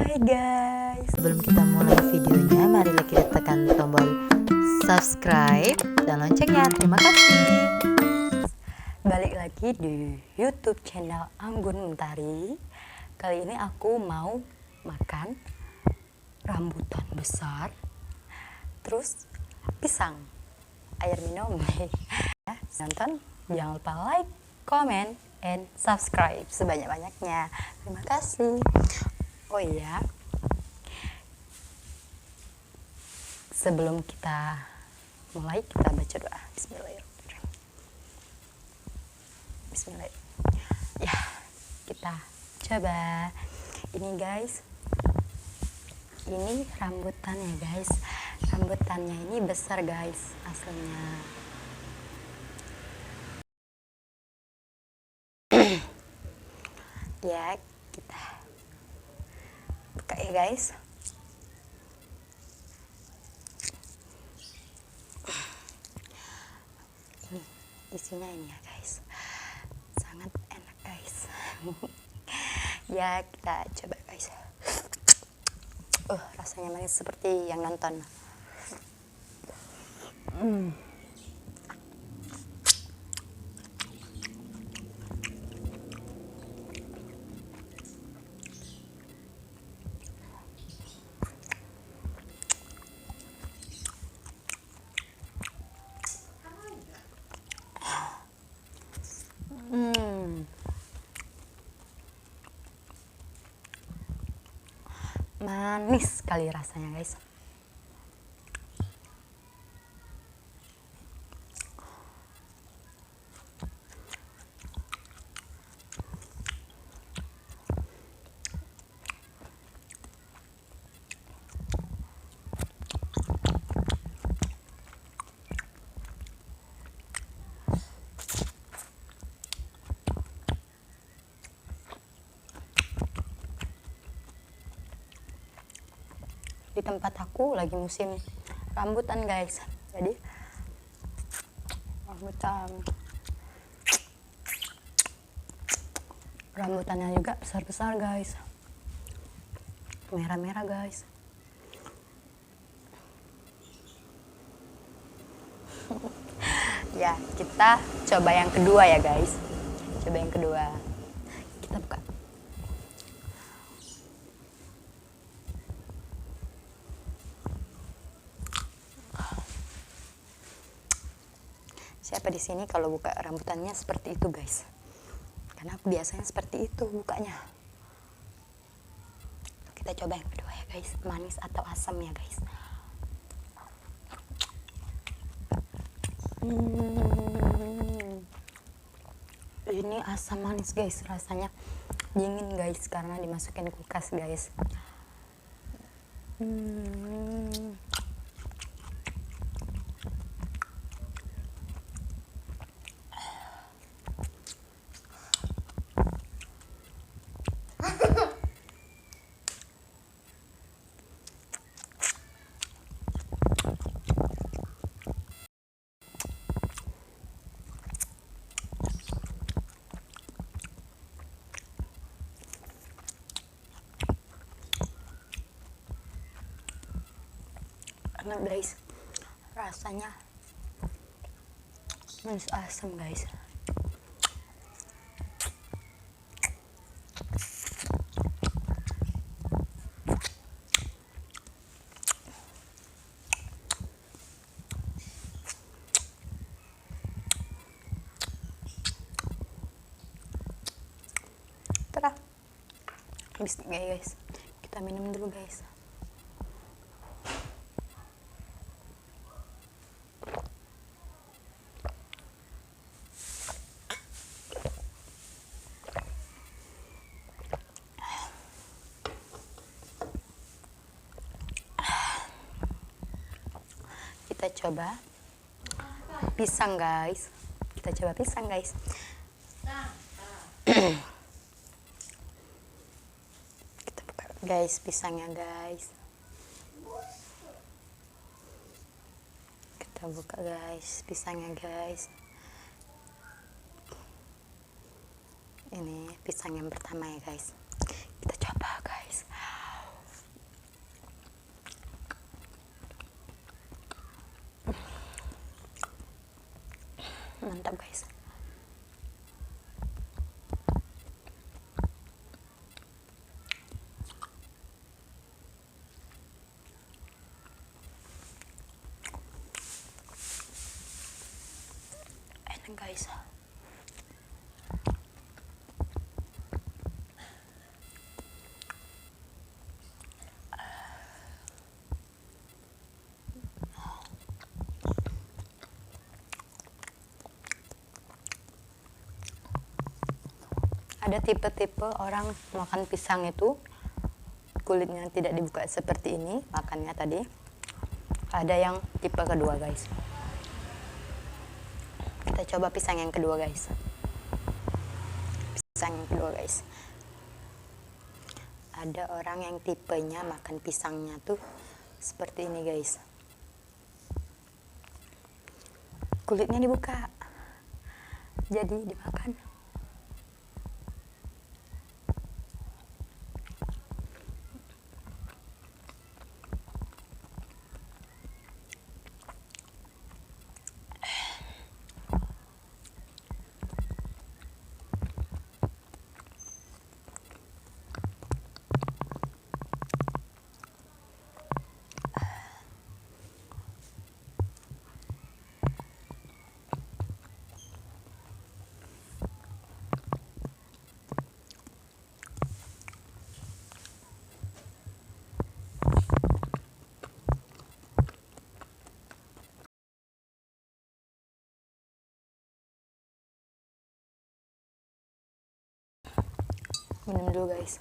Hai guys, sebelum kita mulai videonya, marilah kita tekan tombol subscribe dan loncengnya. Terima kasih. Balik lagi di YouTube channel Anggun Mentari. Kali ini aku mau makan rambutan besar, terus pisang, air minum. Nonton, jangan lupa like, comment, and subscribe sebanyak-banyaknya. Terima kasih. Oh iya, sebelum kita mulai, kita baca doa. Bismillahirrahmanirrahim. Bismillah. Ya, kita coba. Ini guys, ini rambutannya guys. Rambutannya ini besar guys, aslinya. Ya, kita buka ya guys. Ini isinya ini ya guys, sangat enak guys. Ya, kita coba guys. Rasanya manis seperti yang nonton. Manis sekali rasanya guys. Di tempat aku lagi musim rambutan guys, jadi rambutannya juga besar-besar guys, merah-merah guys. Ya, kita coba yang kedua ya guys. Coba yang kedua, kita buka. Siapa di sini kalau buka rambutannya seperti itu guys? Karena aku biasanya seperti itu bukanya. Kita coba yang kedua ya guys, manis atau asam ya guys. Ini asam manis guys, rasanya dingin guys karena dimasukin kulkas guys. Enak guys, rasanya manis asam guys. Terah, habis guys, kita minum dulu guys. Kita coba pisang guys. Kita coba pisang guys. Kita buka guys pisangnya guys. Kita buka guys pisangnya guys. Ini pisang yang pertama ya guys. Kita coba guys. guys. Ada tipe-tipe orang makan pisang itu kulitnya tidak dibuka seperti ini makannya tadi. Ada yang tipe kedua guys. Kita coba pisang yang kedua guys. Pisang yang kedua guys. Ada orang yang tipenya makan pisangnya tuh seperti ini guys. Kulitnya dibuka. Jadi dimakan. Minum dulu guys.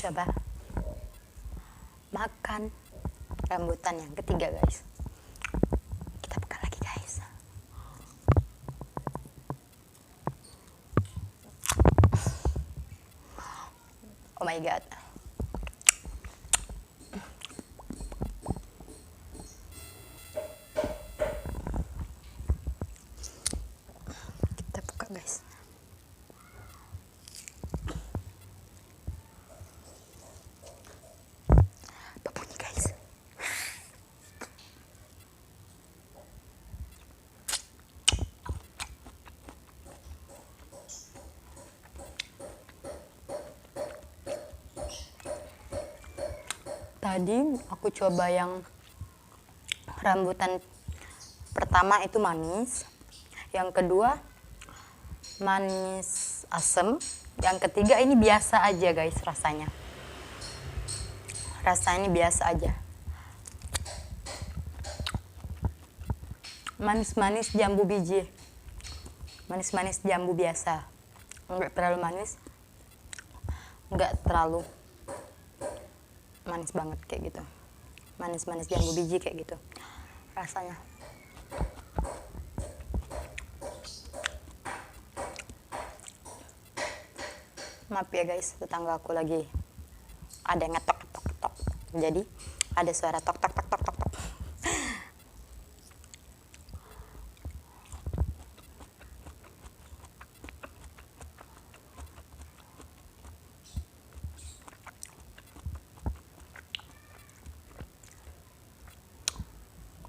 Coba makan rambutan yang ketiga guys. Kita buka lagi guys. Oh my god. Kita buka guys. Berbunyi guys. Tadi aku coba yang rambutan pertama itu manis, yang kedua manis asem, yang ketiga ini biasa aja guys rasanya. Rasanya biasa aja. Manis-manis jambu biji. Manis-manis jambu biasa. Enggak terlalu manis. Enggak terlalu manis banget kayak gitu. Manis-manis jambu biji kayak gitu rasanya. Maaf ya guys, tetangga aku lagi ada yang ngetok tok tok, jadi ada suara tok tok tok tok tok tok.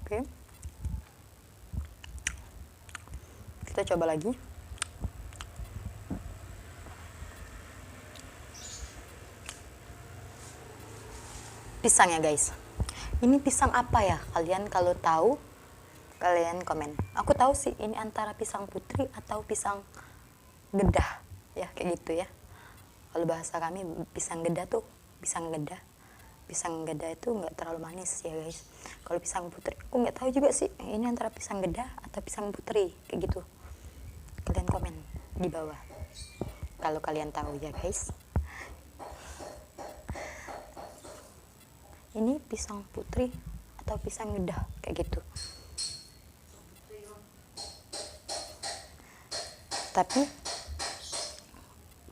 Oke. Kita coba lagi. Pisang ya guys. Ini pisang apa ya? Kalian kalau tahu, kalian komen. Aku tahu sih ini antara pisang putri atau pisang gedah. Ya kayak gitu ya. Kalau bahasa kami pisang gedah tuh, pisang gedah. Pisang gedah itu nggak terlalu manis ya guys. Kalau pisang putri, aku nggak tahu juga sih. Ini antara pisang gedah atau pisang putri kayak gitu. Kalian komen di bawah. Kalau kalian tahu ya guys. Ini pisang putri atau pisang gedah kayak gitu.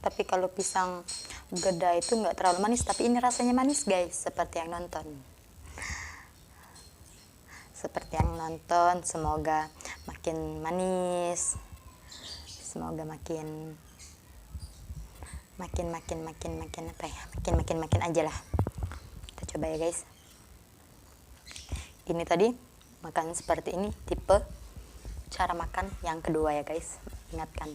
Tapi kalau pisang gedah itu nggak terlalu manis, tapi ini rasanya manis guys, seperti yang nonton. Seperti yang nonton, semoga makin manis. Semoga makin apa ya? Makin aja lah. Kita coba ya guys. Ini tadi makan seperti ini tipe cara makan yang kedua ya guys, ingatkan.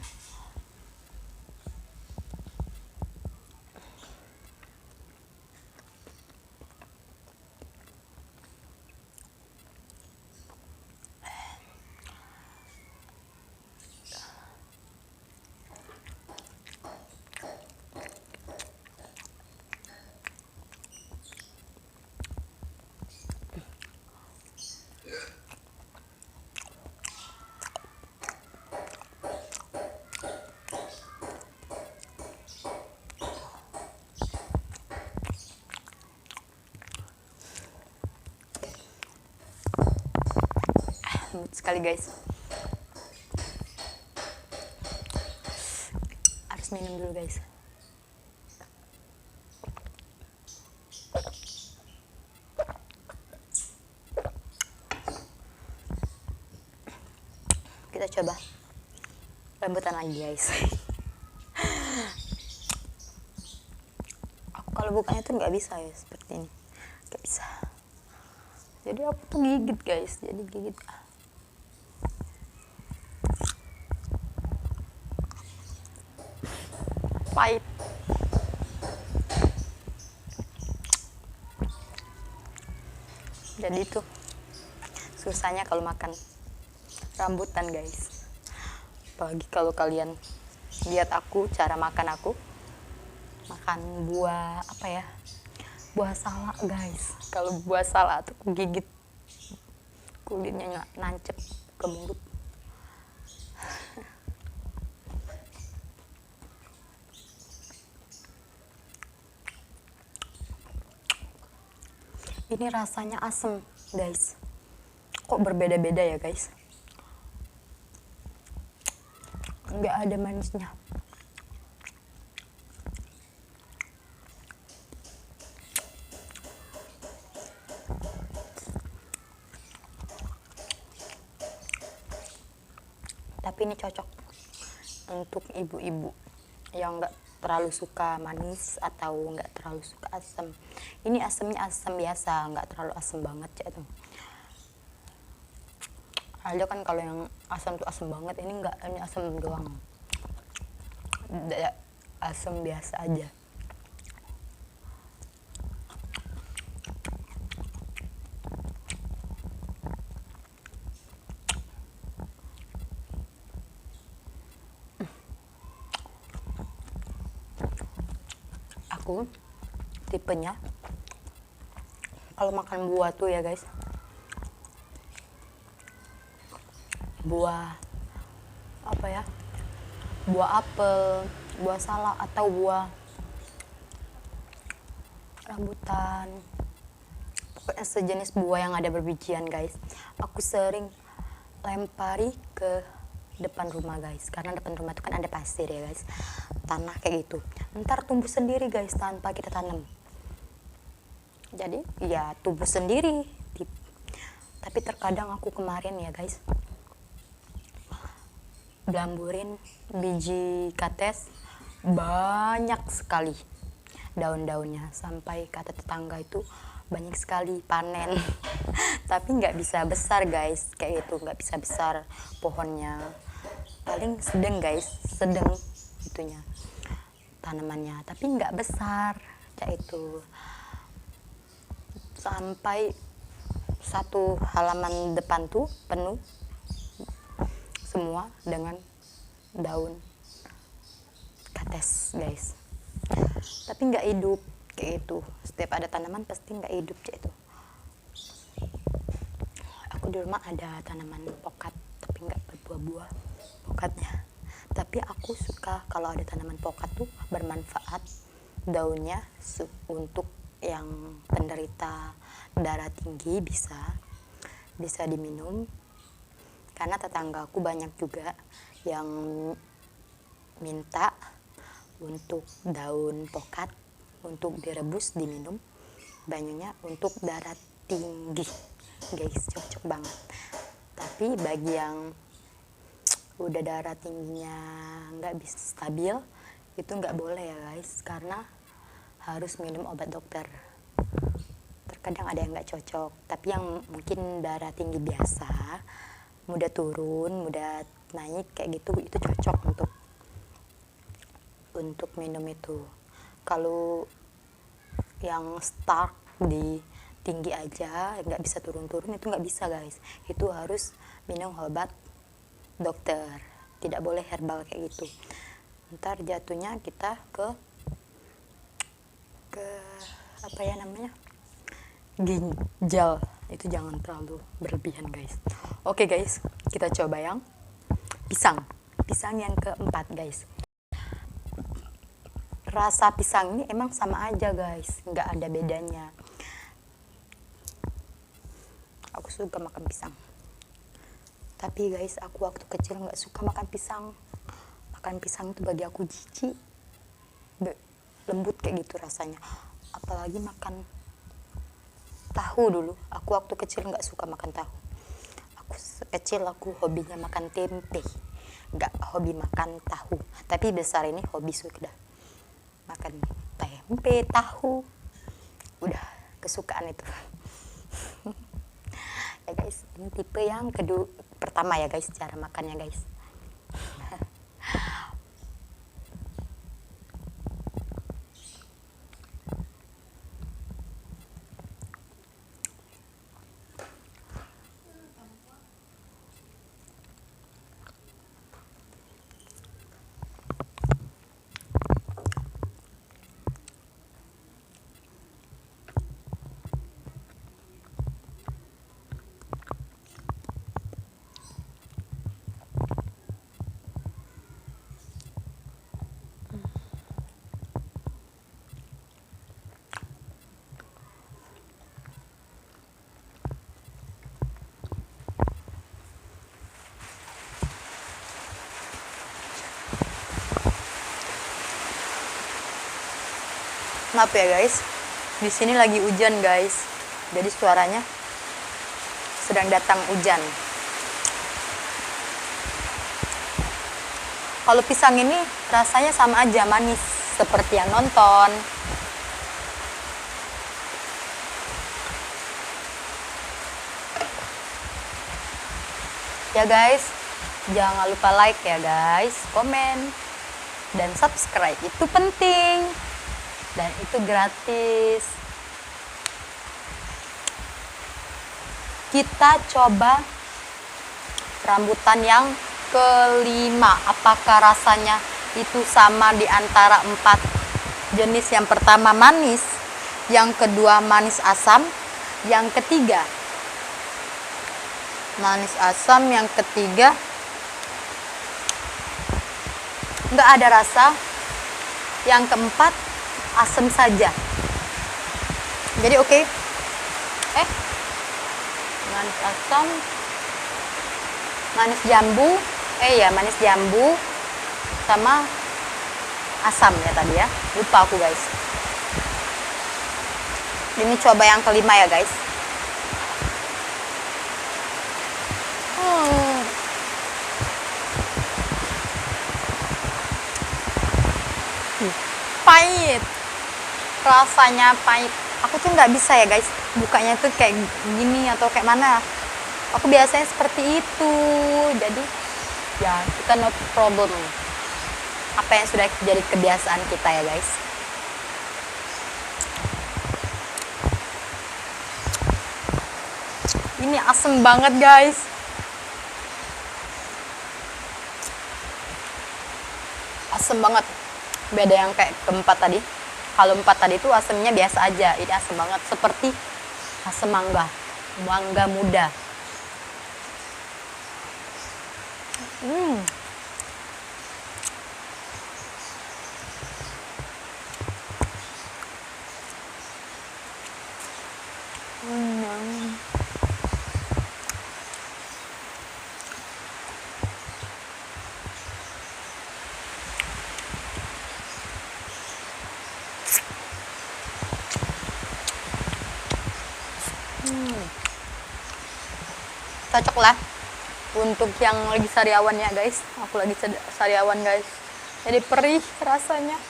Lembut sekali guys. Harus minum dulu guys. Kita coba lembutan lagi guys. Aku kalau bukanya tuh nggak bisa ya seperti ini, nggak bisa. Jadi aku tuh gigit guys, jadi gigit. Pahit. Jadi itu susahnya kalau makan rambutan guys. Apalagi kalau kalian lihat aku cara makan aku makan buah apa ya, buah salak guys. Kalau buah salak tuh aku gigit, kulitnya nancep ke mulut. Ini rasanya asem guys, kok berbeda-beda ya guys, nggak ada manisnya. Tapi ini cocok untuk ibu-ibu yang nggak terlalu suka manis atau nggak terlalu suka asam. Ini asamnya asam biasa, nggak terlalu asam banget ya tuh. Ada kan kalau yang asam tuh asam banget, ini nggak, ini asam doang, asam biasa aja. Aku tipenya kalau makan buah tuh ya guys, buah apa ya, buah apel, buah salak, atau buah rambutan, pokoknya sejenis buah yang ada berbijian guys, aku sering lempari ke depan rumah guys, karena depan rumah itu kan ada pasir ya guys, tanah kayak gitu, ntar tumbuh sendiri guys tanpa kita tanam. Jadi ya tumbuh sendiri. Tapi terkadang aku kemarin ya guys belamburin biji kates banyak sekali daun-daunnya, sampai kata tetangga itu banyak sekali panen. Tapi nggak bisa besar guys, kayak itu nggak bisa besar pohonnya, paling sedang guys, sedang itunya tanamannya, tapi nggak besar kayak itu. Sampai satu halaman depan tuh penuh semua dengan daun kates guys, tapi nggak hidup kayak itu. Setiap ada tanaman pasti nggak hidup kayak itu. Aku di rumah ada tanaman pokat tapi nggak berbuah-buah pokatnya. Tapi aku suka kalau ada tanaman pokat tuh bermanfaat daunnya untuk yang penderita darah tinggi, bisa diminum. Karena tetangga aku banyak juga yang minta untuk daun pokat untuk direbus diminum banyunya untuk darah tinggi guys, cocok banget. Tapi bagi yang udah darah tingginya nggak bisa stabil, itu nggak boleh ya guys, karena harus minum obat dokter. Terkadang ada yang nggak cocok, tapi yang mungkin darah tinggi biasa mudah turun, mudah naik kayak gitu, itu cocok untuk minum itu. Kalau yang start di tinggi aja nggak bisa turun-turun, itu nggak bisa guys, itu harus minum obat dokter, tidak boleh herbal kayak gitu. Ntar jatuhnya kita ke apa ya namanya, ginjal, itu jangan terlalu berlebihan guys. Oke guys, kita coba yang pisang yang keempat guys. Rasa pisang ini emang sama aja guys, nggak ada bedanya. Aku suka makan pisang, tapi guys aku waktu kecil nggak suka makan pisang. Makan pisang itu bagi aku jijik, lembut kayak gitu rasanya. Apalagi makan tahu. Dulu aku waktu kecil nggak suka makan tahu. Aku hobinya makan tempe, nggak hobi makan tahu. Tapi besar ini hobi sudah makan tempe, tahu, udah kesukaan itu. Ya guys, ini tipe yang pertama ya guys, cara makannya guys. Maaf ya guys, di sini lagi hujan guys, jadi suaranya sedang datang hujan. Kalau pisang ini rasanya sama aja, manis seperti yang nonton. Ya guys, jangan lupa like ya guys, komen dan subscribe, itu penting. Dan itu gratis. Kita coba rambutan yang kelima. Apakah rasanya itu sama di antara 4 jenis? Yang pertama manis, yang kedua manis asam, yang ketiga manis asam, yang ketiga nggak ada rasa, yang keempat asam saja. Jadi oke. Manis asam, manis jambu, manis jambu sama asam ya tadi ya. Lupa aku guys. Ini coba yang kelima ya guys. Pahit. Rasanya pahit. Aku tuh nggak bisa ya guys bukanya tuh kayak gini atau kayak mana. Aku biasanya seperti itu, jadi ya kita no problem. Apa yang sudah jadi kebiasaan kita ya guys. Ini asem banget guys. Asem banget. Beda yang kayak keempat tadi. Kalau 4 tadi itu asemnya biasa aja, ini asem banget, seperti asem mangga muda. Cocok lah untuk yang lagi sariawan ya guys. Aku lagi sariawan guys, jadi perih rasanya.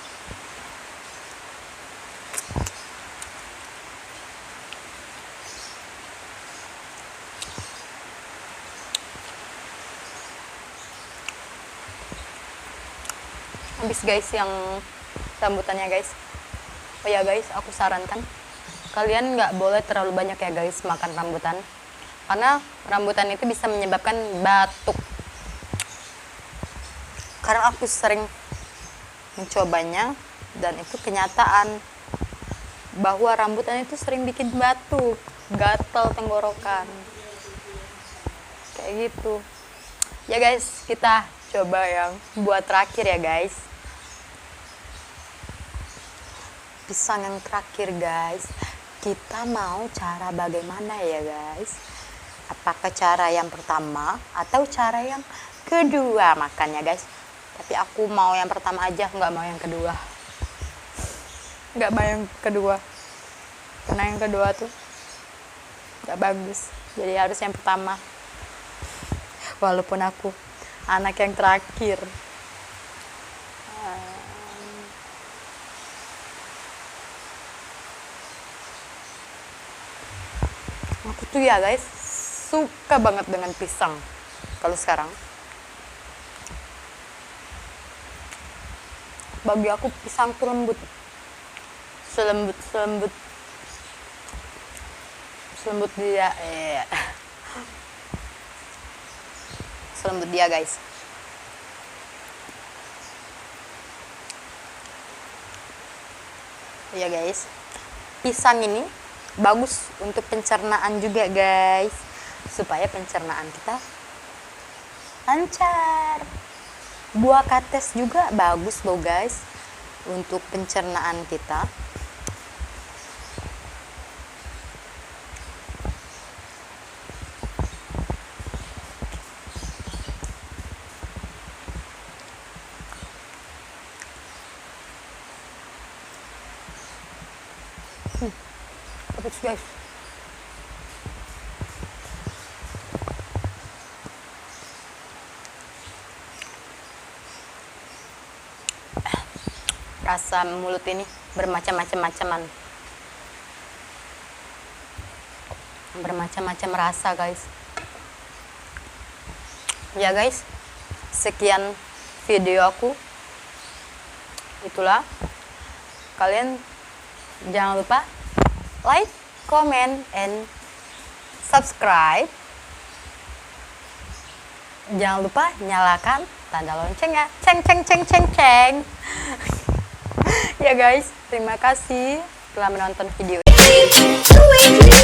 habis guys yang rambutannya guys. Oh ya guys, aku sarankan kalian nggak boleh terlalu banyak ya guys makan rambutan, karena rambutan itu bisa menyebabkan batuk. Karena aku sering mencobanya dan itu kenyataan bahwa rambutan itu sering bikin batuk, gatal tenggorokan, kayak gitu. Ya guys, kita coba yang buat terakhir ya guys. Pisang yang terakhir guys. Kita mau cara bagaimana ya guys? Apakah cara yang pertama atau cara yang kedua makannya guys? Tapi aku mau yang pertama aja, nggak mau yang kedua. Nggak mau yang kedua. Karena yang kedua tuh nggak bagus. Jadi harus yang pertama. Walaupun aku anak yang terakhir. Aku tuh ya guys suka banget dengan pisang. Kalau sekarang bagi aku pisang tuh lembut, selembut dia, selembut dia guys. Ya guys, pisang ini bagus untuk pencernaan juga guys, supaya pencernaan kita lancar. Buah kates juga bagus loh guys untuk pencernaan kita. Bagus guys. Rasa mulut ini bermacam-macam rasa guys. Ya guys, sekian video aku. Itulah, kalian jangan lupa like, comment, and subscribe. Jangan lupa nyalakan tanda loncengnya. Ceng. Ya guys, terima kasih telah menonton video ini.